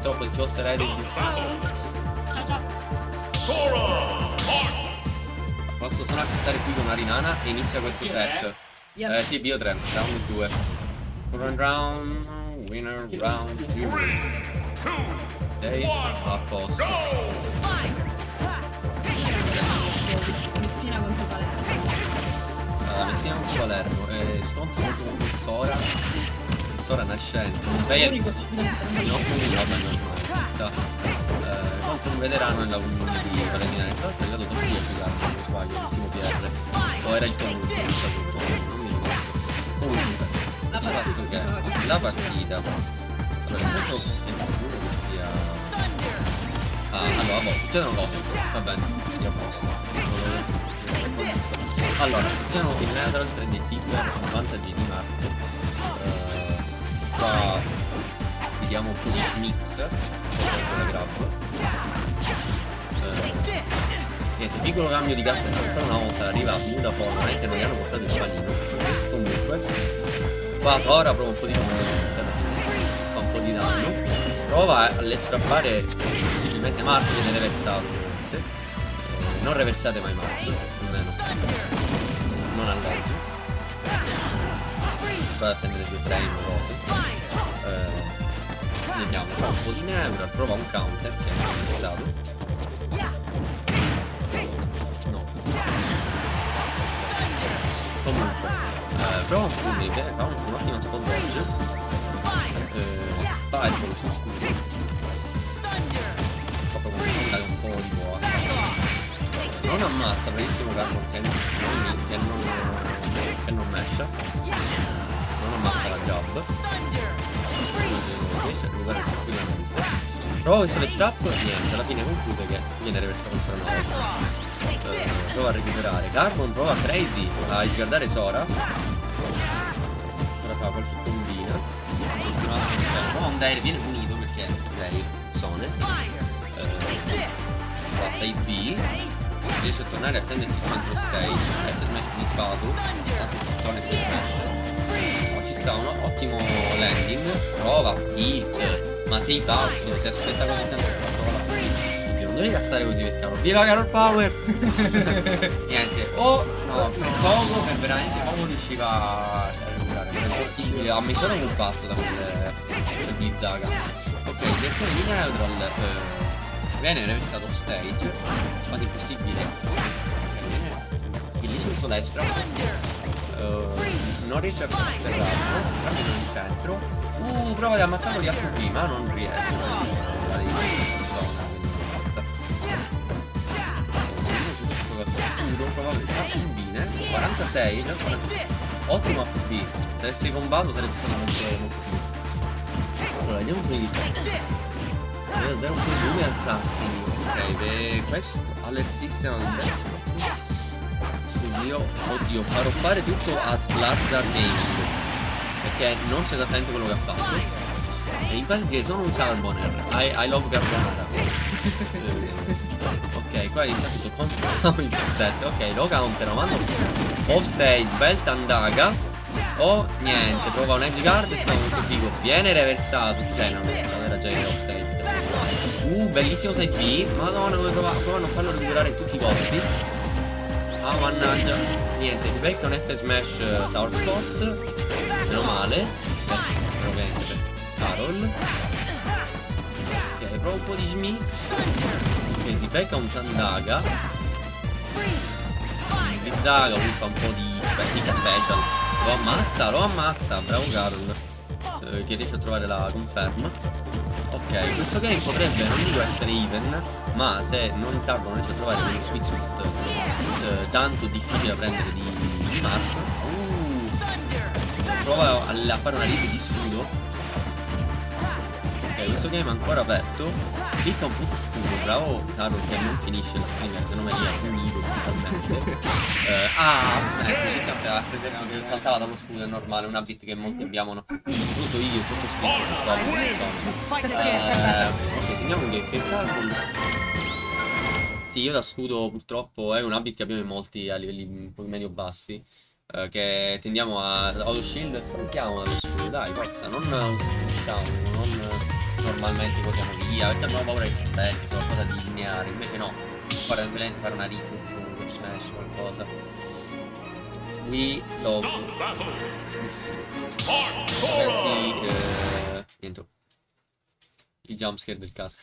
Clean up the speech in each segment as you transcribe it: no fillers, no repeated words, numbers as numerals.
purtroppo se ci fosse Red posso solo accettare qui con Arinana e inizia questo set. Sì, Bio 3, round 2. Current round, winner round 2. Ok, a posto. Messina contro Palermo. Messina contro Palermo. Scontro contro Sora. Sora nascente. L'unico assolutamente non No, quindi vabbè, normale. Contro un veterano nella comune di Valentina. Tra l'altro è arrivato top 10 se non sbaglio, l'ultimo PR. O era il top 1, non mi ricordo. Comunque, il fatto che la partita. Allora, intanto è sicuro che sia. Allora, boh, succedono cose. Va bene, io a posto. Allora, succedono in Netherall 3D Tiger, vantaggi di Marte. Qua vediamo un po' di mix con la grab. Niente, piccolo cambio di gas ancora una volta arriva Muda Fortnite che non gli hanno portato il panino. Comunque qua ora prova un po' di fa un po' di danno. Prova a strappare possibilmente Marte che viene reversato. Non reversate mai Marte, almeno non all'oggi. Vado a prendere due frame cose. Vediamo, fa un po' di neura, prova un counter che è realizzato. No. Comunque, prova un po' di fa un'ottima spot dodge. Fireball su scudo. Proprio come dare un po' di buona. Non ammazza, bravissimo Carbon che non mescia. Non ammazza la jab. Riesce a arrivare tranquillamente. Prova questo le trap, niente, alla fine conclude che viene reversato ancora una volta. Prova a recuperare. Carbon prova Crazy a riscaldare Sora. Ora fa qualche combina. Prova un Dair, viene punito perché Dair, Sone. Fa 6B. Riesce a tornare a prendersi contro stage. F smash di Fatu. Sone si smash. Ci sta un ottimo landing. Prova hit. Ma sei pazzo, si aspetta così tanto per non devi gastare così per cavolo. Viva Carol Power! Niente. Oh no, poco che veramente poco riusciva a recuperare. Non è possibile. Ha messo un pazzo da quel Blizzaga. Ok, direzione di Neutral. Viene reversato stage. Quasi impossibile. Il lì sul destra. Non riesce a ferrarlo. Proprio in centro. Prova di ammazzarlo di altro prima, non riesce. Prova a bene. 46, ottimo APB. Se avessi combattuto sarebbe stato molto più. Allora, vediamo un po' di tempo. Devo un po' di lume al tasti. Ok, questo alert system scusi, oddio, farò fare tutto a Splash Dark Gaming. Perché non c'è esattamente quello che ha fatto. E in base che sono un Carboner. I love Carbonara. Ok, qua intanto controlliamo il set. Ok, lo counter, mando off stage, belt andaga. Oh, niente, prova un edge guard e sta molto figo. Viene reversato. Cioè, non era già in off stage. Bellissimo side B. Madonna, come prova a non farlo recuperare tutti i colpi. Ah, mannaggia. Niente, si becca un F smash Sour Spot. Meno male. Ovviamente per Carol. Ok, prova un po' di Schmitz. Ok, si becca un Tandaga. Blizzaga fa un po' di special. Lo ammazza, bravo Carol. Che riesce a trovare la conferma. Ok, questo game potrebbe, non dico essere even, ma se non Carbon riesce a trovare un sweet spot tanto difficile da prendere di Mark. Prova a fare una rete di scudo. Ok, questo game è ancora aperto. Clicca un po' su scudo. Bravo Carol che non finisce la stringa, se non me li ha punito totalmente. Ecco, si sapeva che saltava dallo scudo, è normale, una bit che molti abbiamo incluso io, il sottoscritto. Ok, segniamo che Carol. Sì, io da scudo purtroppo è un habit che abbiamo in molti a livelli un po' medio bassi. Che tendiamo a auto shield e saltiamo dallo scudo, dai, forza, non usciamo, non normalmente corriamo via, perché abbiamo paura di cervelli, qualcosa di lineare, invece no, fare veramente fare una rip, un smash, qualcosa. We love this. Ragazzi, niente. Il jumpscare del cast.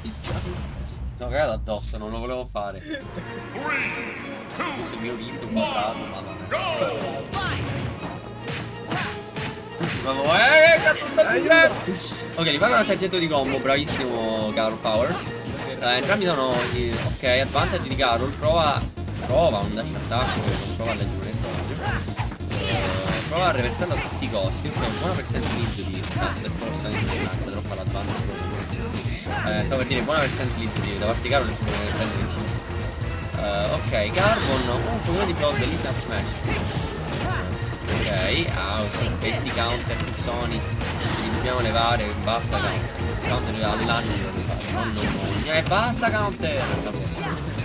Il jumpscare. Sono cagato addosso, non lo volevo fare. Questo è il mio disco quadrato, madonna. Ok, li pago un tangento di combo, bravissimo Carol Powers. Entrambi sono ok, advantage di Carol, prova un dash attack, non prova a leggere il prova a reversarlo a tutti i costi. Ok, buona percent lead di Master Force in troppo all'advantage. Stavo per dire buona percent lead da parte di Carol, si può prendere in cima. Ok, Carbon, un pochino di flow, bellissima smash. Ok, sì, questi counter Sony li dobbiamo levare, basta counter. Counter all'anno li devo fare, basta counter!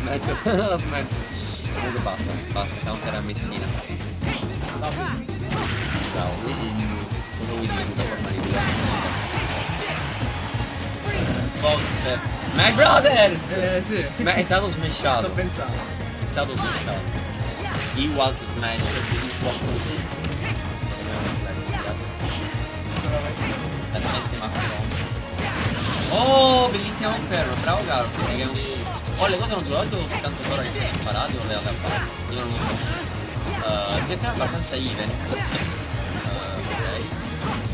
Smetto, smetto. Comunque basta, counter a Messina. Bravo, cosa vuoi dire da forma di due? Fox, My Brothers! Sì. È stato smashato. Sto pensando. È stato smashato. He was smashed. Oh, bellissimo inferno, bravo Caro. Oh, le cose non so, soltanto ora che si è imparato o le aveva fatte. Io non lo so. Situazione abbastanza even. Ok.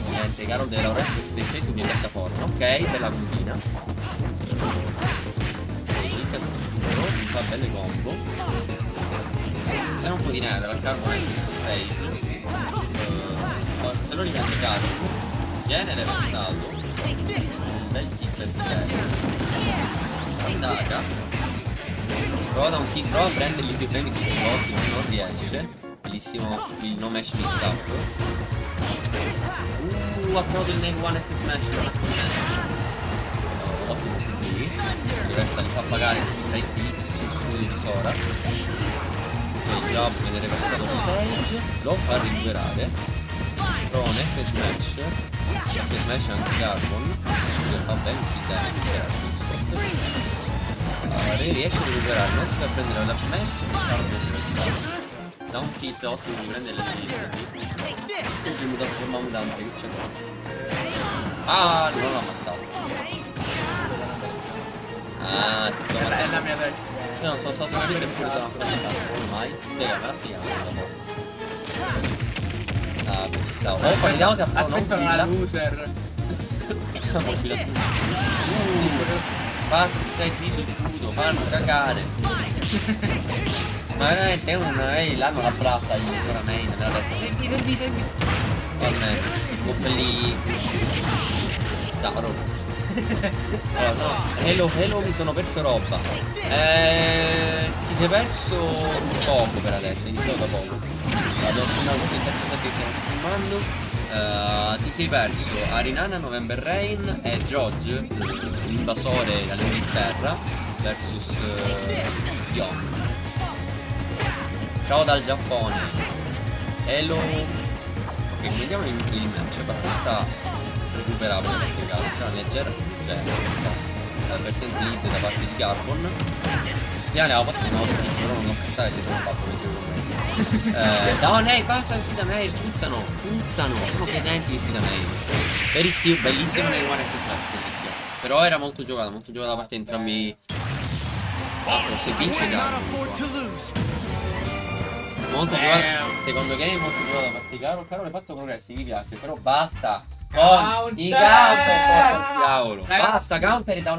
Niente, Caro deve lavorare queste difese su mia piattaforma. Ok, bella puntina. Mi fa belle combo. C'è un po' di neve, la Caro non è stage. Se lo riprende Caro, viene reversato. Un bel kick per andata. Prova da un kick, prova a prendere gli più premi di slotti, non riesce. Bellissimo il no mesh mix up. Ha provato il name one e smash, non ha concesso. Ottimo QB. Il resto li fa pagare questi 6 P sul studio di Sora. Ok, job viene reversato stage, lo fa ricuperare. Prova un F smash. F smash anche Carbon. Fa bene tutti i danni, riesce a recuperare, non si va a prendere la smash, da un kit ottimo di prendere le smash. Mi trasforma un Dante, che c'è qua? Ah, non l'ho ammazzato. Ah, tutto È la mia tecnica. io non so solamente pure sono affrontato, ormai. Spiegami, spiegami dopo. Ah, poi ci stavo. Oh, vediamo se aspetta una loser. Fatti, stai qui sul scudo, fanno cagare. Ma veramente è un l'hanno la plata io ancora main, me l'ha detto. Sei qui. Vabbè, quelli. Daro. Allora, no. Hello, mi sono perso roba. Ti sei perso poco per adesso, iniziamo da poco. Abbiamo filmato questo il terzo set che stiamo filmando. Ti sei perso Arinana November Rain e George, l'invasore dall'Inghilterra, versus Yon. Ciao dal Giappone. Hello. Ok, vediamo il match, è abbastanza recuperabile perché c'è una leggera percent lead da parte di Carbon. Ne avevo fatto una volta che però non pensare che sono fatto meglio. No, Nei, passano sì da Nair, puzzano, sono credenti questi da Nair. Very Steve, bellissimo Nair One F Smash, bellissimo. Però era molto giocato da parte di entrambi. Se vince molto giocato, secondo game molto giocato da parte di Caro. Caro le fatto progressi, mi piace, però basta con i counter, diavolo. Basta counter da un